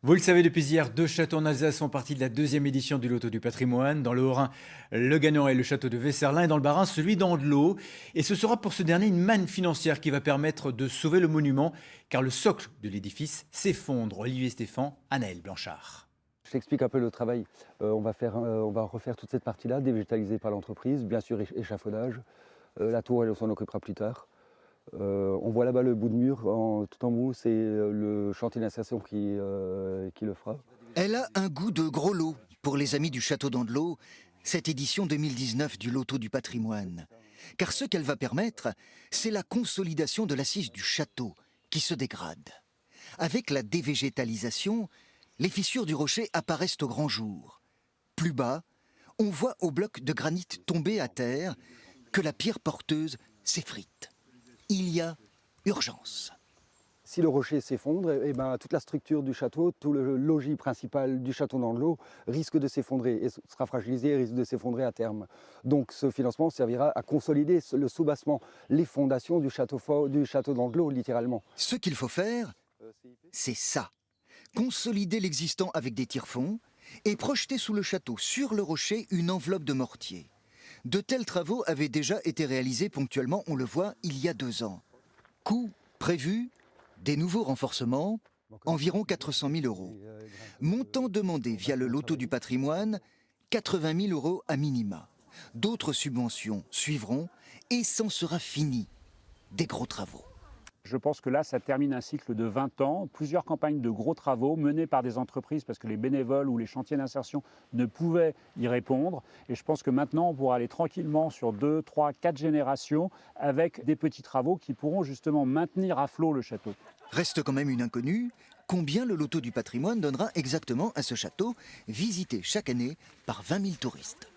Vous le savez, depuis hier, deux châteaux en Alsace font partie de la deuxième édition du Loto du patrimoine. Dans le Haut-Rhin, le gagnant est le château de Vesserlin et dans le Bas-Rhin, celui d'Andelot. Et ce sera pour ce dernier une manne financière qui va permettre de sauver le monument, car le socle de l'édifice s'effondre. Olivier Stéphane, Anaël Blanchard. Je t'explique un peu le travail. On va refaire toute cette partie-là, dévégétalisée par l'entreprise, bien sûr échafaudage. La tour, elle s'en occupera plus tard. On voit là-bas le bout de mur, tout en haut, c'est le chantier d'insertion qui le fera. Elle a un goût de gros lot pour les amis du château d'Andelot, cette édition 2019 du Loto du patrimoine. Car ce qu'elle va permettre, c'est la consolidation de l'assise du château qui se dégrade. Avec la dévégétalisation, les fissures du rocher apparaissent au grand jour. Plus bas, on voit au bloc de granit tombé à terre que la pierre porteuse s'effrite. Il y a urgence. Si le rocher s'effondre, eh ben, toute la structure du château, tout le logis principal du château d'Andelot risque de s'effondrer et sera fragilisé et risque de s'effondrer à terme. Donc ce financement servira à consolider le soubassement, les fondations du château d'Andelot, littéralement. Ce qu'il faut faire, c'est ça. Consolider l'existant avec des tire-fonds et projeter sous le château, sur le rocher, une enveloppe de mortier. De tels travaux avaient déjà été réalisés ponctuellement, on le voit, il y a 2 ans. Coût prévu, des nouveaux renforcements, environ 400 000 €. Montant demandé via le Loto du patrimoine, 80 000 € à minima. D'autres subventions suivront et c'en sera fini. Des gros travaux. Je pense que là, ça termine un cycle de 20 ans, plusieurs campagnes de gros travaux menées par des entreprises parce que les bénévoles ou les chantiers d'insertion ne pouvaient y répondre. Et je pense que maintenant, on pourra aller tranquillement sur 2, 3, 4 générations avec des petits travaux qui pourront justement maintenir à flot le château. Reste quand même une inconnue. Combien le Loto du patrimoine donnera exactement à ce château, visité chaque année par 20 000 touristes?